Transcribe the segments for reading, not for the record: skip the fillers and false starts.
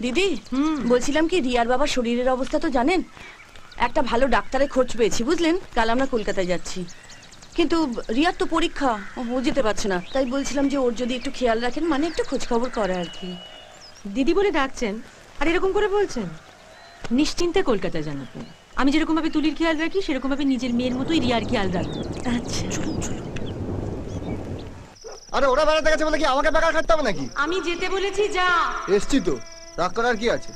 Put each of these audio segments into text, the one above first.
দিদি বলছিলাম কি, রিয়ার বাবার শরীরের অবস্থা তো জানেন। একটা ভালো ডাক্তারের খোঁজ পেয়েছি বুঝলেন, কাল আমরা কলকাতায় যাচ্ছি। কিন্তু রিয়ার তো পরীক্ষা, ও যেতে পারছে না। তাই বলছিলাম যে ওর যদি একটু খেয়াল রাখেন, মানে একটু খোঁজ খবর করে আর কি। দিদি বলে ডাকছেন আর এরকম করে বলছেন? নিশ্চিন্তে কলকাতা যান আপনি। আমি যেরকম ভাবে তুলির খেয়াল রাখি সেরকম ভাবে নিজের মেয়ের মতোই রিয়ার খেয়াল রাখবো। আচ্ছা চলুন চলুন। আরে ওরা বেড়াতে গেছে বলে কি আমাকে বেকার খাটতে হবে নাকি? আমি যেতে বলেছি যা। এসছি তো, রাগ করার কি আছে?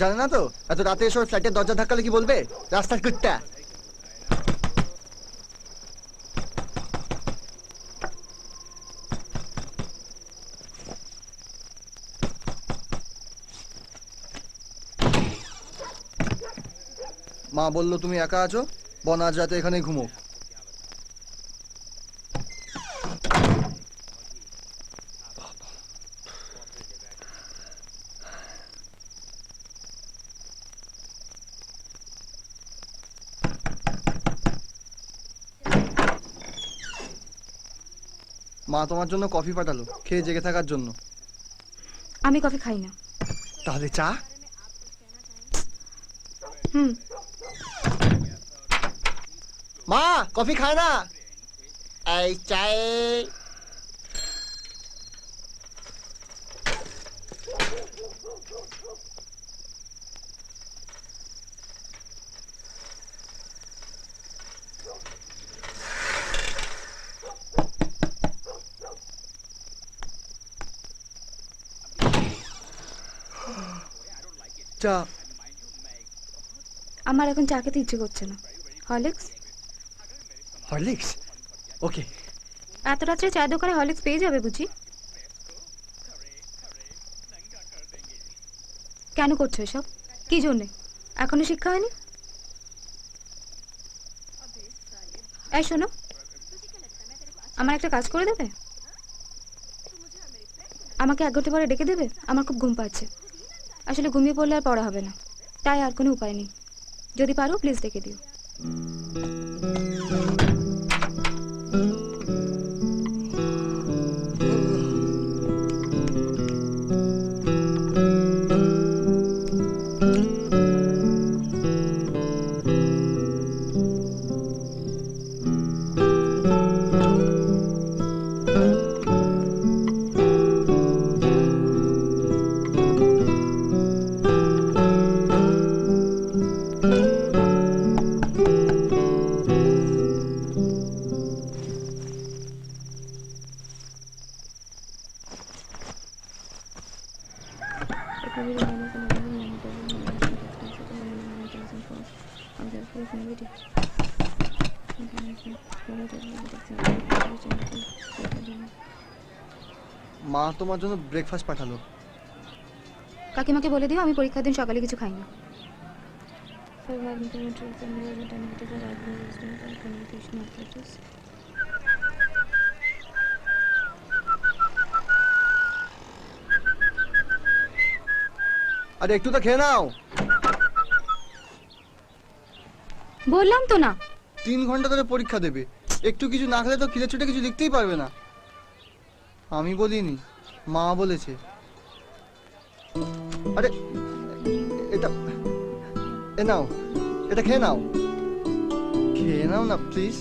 জানে না তো এত রাতে এসে ফ্ল্যাটের দরজা ধাক্কালে কি বলবে? রাস্তার কুত্তা। মা বললো তুমি একা আছো, বন আজ রাতে এখানেই ঘুমো। মা তোমার জন্য কফি পাঠালো, খেয়ে জেগে থাকার জন্য। আমি কফি খাই না। তাহলে চা? মা কফি খায় না, এই চায়ে। চা। আমার এখন চা খেতে ইচ্ছে করছে না। হরলিক্স? হরলিক্স? ওকে। এত রাত্রে চায়ের দোকানে হরলিক্স পেয়ে যাবে বুঝি? কেন করছো এসব? কি জন্যে? এখনো শিক্ষা হয়নি? এই শোনো, আমার একটা কাজ করে দেবে? আমাকে 1 ঘন্টা পরে ডেকে দেবে? আমার খুব ঘুম পাচ্ছে। আসলে ঘুমিয়ে পড়লে আর পড়া হবে না, তাই আর কোনো উপায় নেই। যদি পারো প্লিজ ডেকে দিও। মা তোমার জন্য ব্রেকফাস্ট পাঠালো। কাকিমাকে বলে দিও আমি পরীক্ষার দিন সকালে কিছু খাই না। আরে একটু তো খেয়ে নাও। বললাম তো না। 3 ঘন্টা ধরে পরীক্ষা দেবে, একটু কিছু না খেলে তো খিদে ছুটে কিছু লিখতেই পারবে না। আমি বলিনি, মা বলেছে। আরে এটা এ নাও, এটা খেয়ে নাও, খেয়ে নাও না প্লিজ।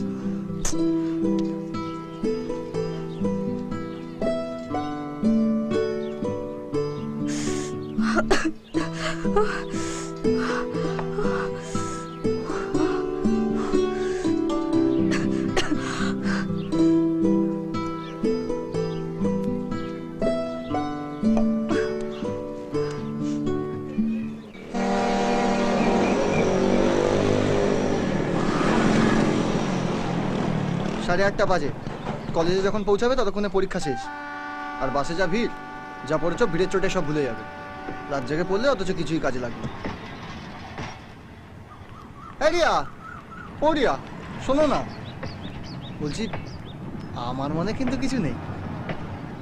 সাড়ে 8টা বাজে, কলেজে যখন পৌঁছাবে ততক্ষণে পরীক্ষা শেষ। আর বাসে যা ভিড়, যা পড়েছ ভিড়ের চোটে সব ভুলে যাবে। রাত জেগে পড়লে অথচ কিছুই কাজে লাগবে। এই রিয়া, ও রিয়া, শোনো না, বলছি আমার মনে কিন্তু কিছু নেই।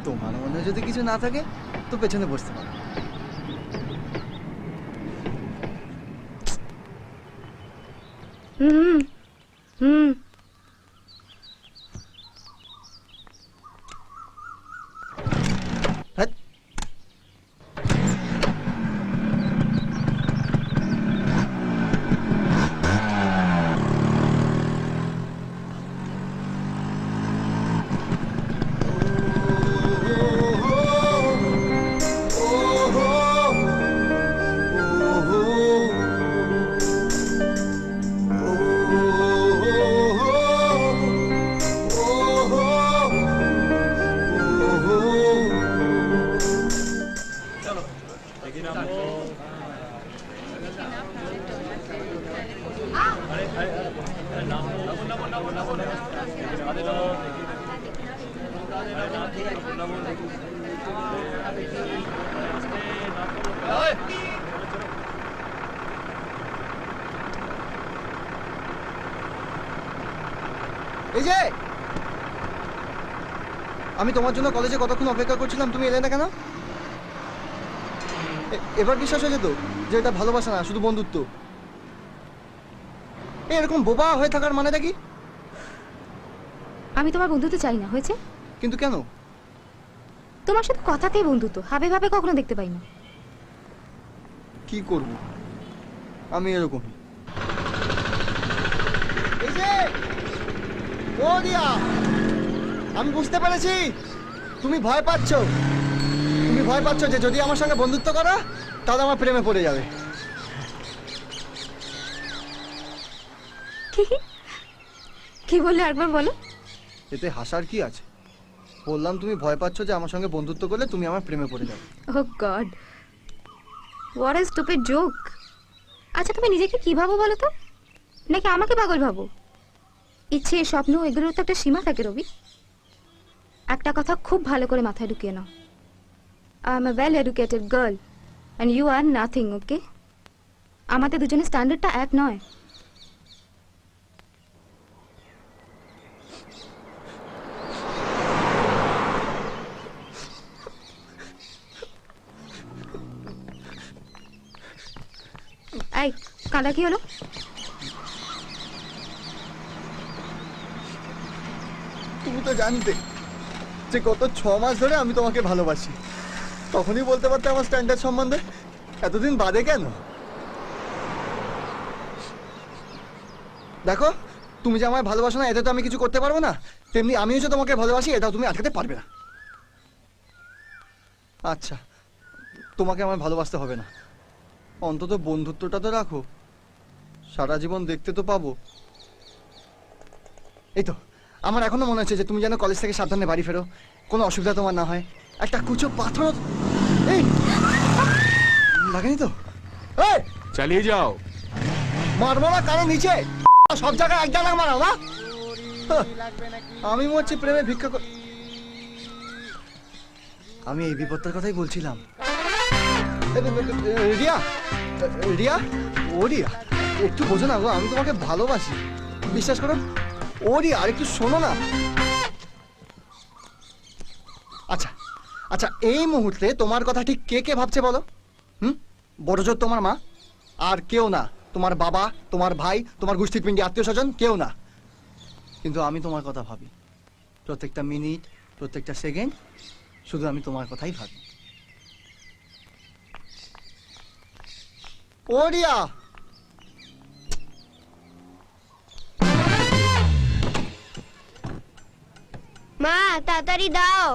তোমার মনে যদি কিছু না থাকে তো পেছনে বসতে পারো। হুম হুম এই যে আমি তোমার জন্য কলেজে কতক্ষণ অপেক্ষা করছিলাম, তুমি এলে না কেন? এবার বিশ্বাস হয়েছে তো যে এটা ভালোবাসা না, শুধু বন্ধুত্ব? এরকম বোবা হয়ে থাকার মানেটা কি? আমি তোমার বন্ধুত্ব চাই না, হয়েছে? কিন্তু কেন? তোমার সাথে কথাতেই বন্ধুত্ব, হাবে ভাবে কখনো দেখতে পাই না। কি করব, আমি এরকম। এই যে ও রিয়া, আমি বুঝতে পেরেছি তুমি ভয় পাচ্ছ। তুমি ভয় পাচ্ছ যে যদি আমার সঙ্গে বন্ধুত্ব করো তাহলে আমার প্রেমে পড়ে যাবে। কি বললে একবার বলো? এতে হাসার কি আছে? বললাম তুমি ভয় পাচ্ছ যে আমার সঙ্গে বন্ধুত্ব করলে তুমি আমার প্রেমে পড়ে যাবে। Oh God, what a stupid joke. আচ্ছা তুমি নিজেকে কি ভাবো বলো তো, নাকি আমাকে পাগল ভাবো? ইচ্ছে স্বপ্ন এগুলোর তো একটা সীমা থাকে রবি। একটা কথা খুব ভালো করে মাথায় ঢুকিয়ে নাও, I am a well educated girl and you are nothing, okay? আমাদের দুজনের স্ট্যান্ডার্ডটা এক নয়। এই কাঁদা কি হলো? তুমি তো জানতে যে গত 6 মাস ধরে আমি তোমাকে ভালোবাসি, তখনই বলতে পারতে আমার স্ট্যান্ডার্ড সম্বন্ধে। এতদিন বাদে কেন? দেখো, তুমি যে আমায় ভালোবাসো না এতে তো আমি কিছু করতে পারবো না, তেমনি আমিও যে তোমাকে ভালোবাসি এটাও তুমি আটকাতে পারবে না। আচ্ছা, তোমাকে আমায় ভালোবাসতে হবে না, অন্তত বন্ধুত্বটা তো রাখো, সারা জীবন দেখতে তো পাবো। এই তো আমার এখনো মনে হচ্ছে যে তুমি যেন কলেজ থেকে সাবধানে বাড়ি ফেরো, কোনো অসুবিধা তোমার না হয়। একটা কুচো পাথর এই লাগেনি তো? এই চালিয়ে যাও। মারবো না কারো নিচে, সব জায়গায় এক ডালাক মারাও না। আমি মরছি প্রেমে ভিক্ষা কর। আমি এই বিপদটার কথাই বলছিলাম। রিয়া, রিয়া, ও রিয়া, একটু বোঝো না গো, আমি তোমাকে ভালোবাসি, বিশ্বাস করো। ও রিয়া, আর একটু শোনো না। আচ্ছা আচ্ছা, এই মুহূর্তে তোমার কথা ঠিক কে কে ভাবছে বলো? বড় জোর তোমার মা, আর কেউ না। তোমার বাবা, তোমার ভাই, তোমার গোষ্ঠীর পিণ্ডি আত্মীয় স্বজন, কেউ না। কিন্তু আমি তোমার কথা ভাবি, প্রত্যেকটা মিনিট, প্রত্যেকটা সেকেন্ড শুধু আমি তোমার কথাই ভাবি। ও রিয়া, মা তাড়াতাড়ি দাও।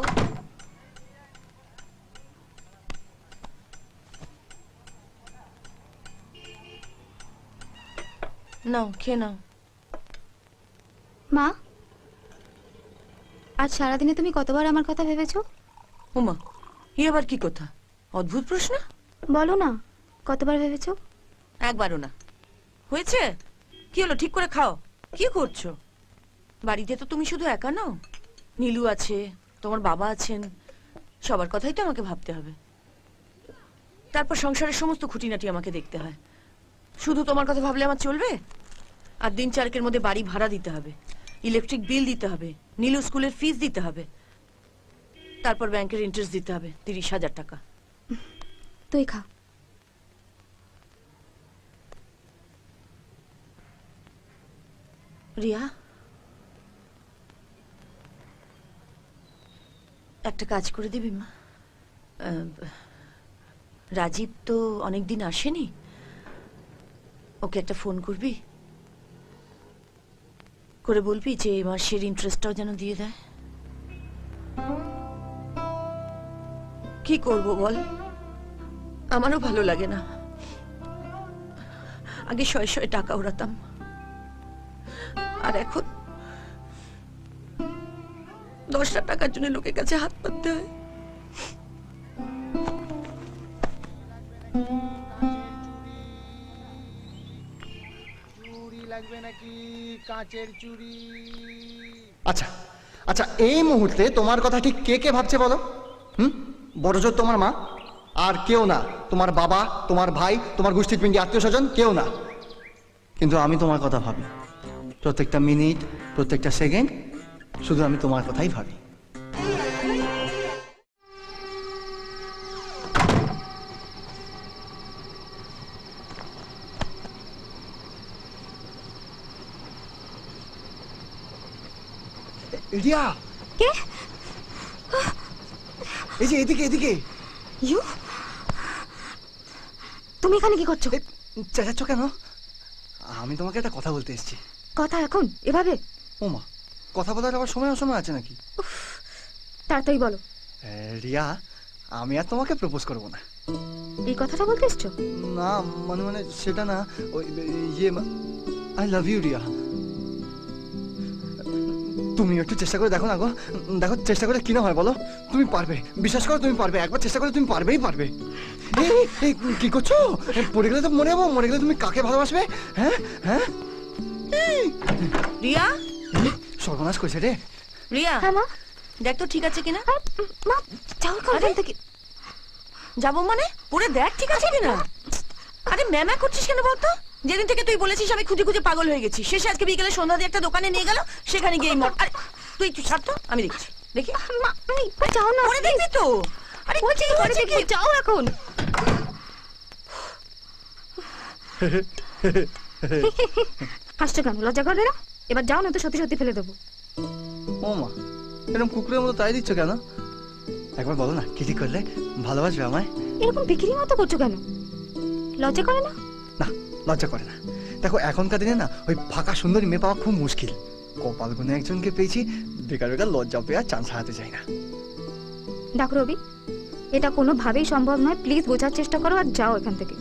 নাও খেয়ে নাও। মা, আজ সারাদিনে তুমি কতবার আমার কথা ভেবেছো? উমা, ই আবার কি কথা? অদ্ভুত প্রশ্ন। বলো না, কতবার ভেবেছো? একবারও না। হয়েছে? কি হলো, ঠিক করে খাও। কি করছো? বাড়িতে তো তুমি শুধু একা নাও, নীলু আছে, তোমার বাবা আছেন, সবার কথাই তো আমাকে ভাবতে হবে। তারপর সংসারের সমস্ত খুঁটিনাটি আমাকে দেখতে হয়। শুধু তোমার কথা ভাবলে আমার চলবে? আর দিন চারেকের মধ্যে বাড়ি ভাড়া দিতে হবে, ইলেকট্রিক বিল দিতে হবে, নীলু স্কুলের ফিস দিতে হবে, তারপর ব্যাংকের ইন্টারেস্ট দিতে হবে 30,000 টাকা। তুই খা। রিয়া, একটা কাজ করে দিবি মা? রাজীব তো অনেকদিন আসেনি, ওকে একটা ফোন করবি, করে বলবি যে এই মাসের ইন্টারেস্টটাও যেন দিয়ে দেয়। কি করব বল, আমারও ভালো লাগে না। আগে শয়ে শয়ে টাকা ওড়াতাম, আর এখন 10টা টাকার জন্য লোকের কাছে হাত পাততে হয়। লাগবে নাকি কাঁচের চুড়ি? আচ্ছা আচ্ছা, এই মুহূর্তে তোমার কথা ঠিক কে কে ভাবছে বলো? বড় জোর তোমার মা, আর কেউ না। তোমার বাবা, তোমার ভাই, তোমার গোষ্ঠীর পিণ্ডি আত্মীয় স্বজন কেউ না। কিন্তু আমি তোমার কথা ভাবি প্রত্যেকটা মিনিট, প্রত্যেকটা সেকেন্ড, শুধু আমি তোমার কথাই ভাবি। রিয়া, কে? এই যে এদিকে এদিকে। ইউ, তুমি এখানে কি করছো? চেঁচাচ্ছ কেন? আমি তোমাকে একটা কথা বলতে এসেছি। কথা এখন এভাবে? ওমা, কথা বলার আবার সময় অসময় আছে নাকি? তাড়াতাড়ি বলো। রিয়া, আমি আর তোমাকে প্রপোজ করব না। এই কথাটা বলতে এসছো? না মানে মানে সেটা না, ওই ইয়ে, আই লাভ ইউ রিয়া। তুমি একটু চেষ্টা করে দেখো না গো, দেখো চেষ্টা করে কি না হয় বলো। তুমি পারবে, বিশ্বাস করো তুমি পারবে, একবার চেষ্টা করে তুমি পারবেই পারবে। এই, এই, কি করছো? পড়ে গেলে তো মরে যাবো, মরে গেলে তুমি কাকে ভালোবাসবে? হ্যাঁ হ্যাঁ, রিয়া, সর্বনাশ করেছে রে। রিয়া, হ্যাঁ মা। দেখ তো ঠিক আছে কিনা। মা, যাও এখান থেকে। যাবো মানে? পরে দেখ ঠিক আছে কিনা। আরে ম্যামা করছিস কেন বলতো? যেদিন থেকে তুই বলেছিস আমি খুঁজে খুঁজে পাগল হয়ে গেছি, শেষে আজকে বিকেলে সন্ধ্যা দিয়ে একটা দোকানে নিয়ে গেল, সেখানে গিয়ে মর। আরে তুই একটু ছাড় তো, আমি দেখছি। দেখি মা, যাও না। পরে দেখবি তো। আরে বলছি কি পরে হয়েছে দেখবো, কি? যাও এখন। হাসছো কেন? লজ্জা করবে না? এবার যাও না তো সত্যি সত্যি ফেলে দেবো। ও মা, এরকম কুকুরের মতো তাই দিচ্ছ কেন? একবার বলো না, কি ঠিক করলে ভালোবাসবে আমায়? এরকম বিক্রির মতো করছো কেন? লজ্জা করে না? না, লজ্জা করে না। দেখো এখনকার দিনে না ওই ফাঁকা সুন্দরী মেয়ে পাওয়া খুব মুশকিল। কপাল গুনে একজনকে পেয়েছি, বেকার বেকার লজ্জা পেয়ে আর চান্স হারাতে চাই না। দেখো রবি, এটা কোনোভাবেই সম্ভব নয়। প্লিজ বোঝার চেষ্টা করো আর যাও এখান থেকে।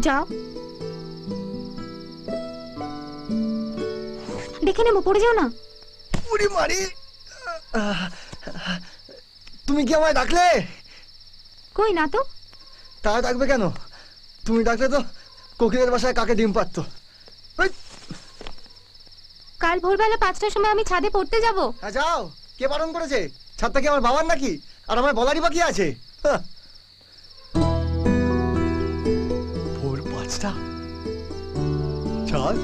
যাও। দেখে নেবো, পড়ে যাও না। উড়ি মারি, তুমি কি আমায় ডাকলে? কই না তো। তা ডাকবে কেন? তুমি ডাকলে তো কোকিলের বাসায় কাকে ডিম পারতো। কাল ভোরবেলা 5টার সময় আমি ছাদে পড়তে যাব। হ্যাঁ যাও, কে বারণ করেছে? ছাদটা কি আমার বাবার নাকি? আর আমার বলারই বা কি আছে? ভোর 5টা, ছাদ,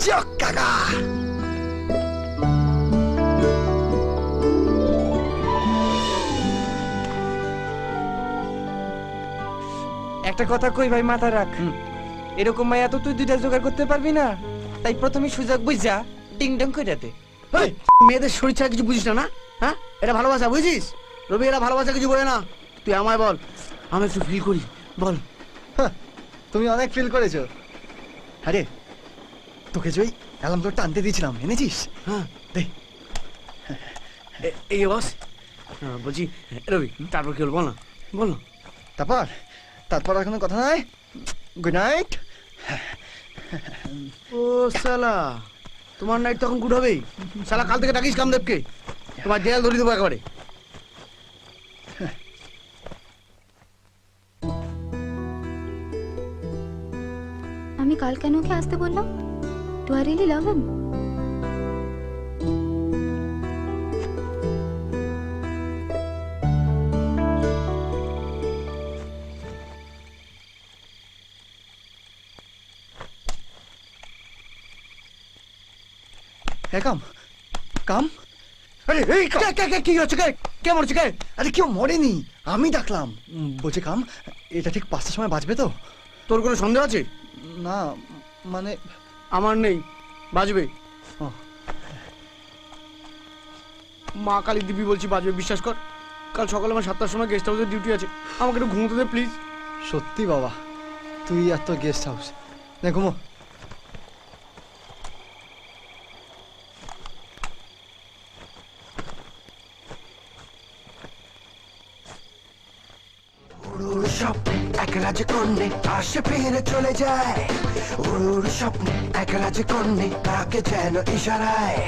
চক কাকা। একটা কথা কই ভাই, মাথা রাখ। এরকম মাইয়া তো তুই দুইটা জোগাড় করতে পারবি না, তাই প্রথমে সুযোগ বুঝা টিং টং করে দে। মেয়েদের শরীর ছাড়া কিছু বুঝিস না না? হ্যাঁ, এটা ভালোবাসা বুঝিস? রবি, এরা ভালোবাসা কিছু বলে না। তুই আমায় বল, আমি একটু ফিল করি, বল। তুমি অনেক ফিল করেছো। আরে তোকে যে ওই অ্যালার্ম ক্লকটা আনতে দিয়েছিলাম, এনেছিস? হ্যাঁ, দে। এই বস, বলছি রবি, তারপর কি হল বল না, বল না। তারপর তারপর আর কোনো কথা নাই। Good night. ও শালা, তোমার নাইট তখন গুড হবেই। শালা কাল থেকে ডাকিস কামদেবকে, তোমার জেল ধরে দেবো একেবারে। আমি কাল কেন ওকে আসতে বললাম? ডু আই রিয়েলি লাভ হিম? হ্যাঁ, কাম কাম। আরে এই কি হচ্ছে? কে মরছে? কে? আরে কেউ মরেনি, আমি ডাকলাম। বলছে কাম, এটা ঠিক 5টার সময় বাজবে তো? তোর কোনো সন্দেহ আছে? না মানে আমার নেই, বাজবে। ও। মা কালী দিবি বলছি, বাজবে, বিশ্বাস কর। কাল সকালে আমার 7টার সময় গেস্ট হাউসে ডিউটি আছে, আমাকে একটু ঘুমোতে দে প্লিজ। সত্যি বাবা, তুই আর তোর গেস্ট হাউস, না ঘুমো। উড়ুর স্বপ্নে একলা যে কন্যে আসে ফিরে চলে যায়। উড়ুর স্বপ্নে একলা যে কন্যে কাকে যেন ইশারায়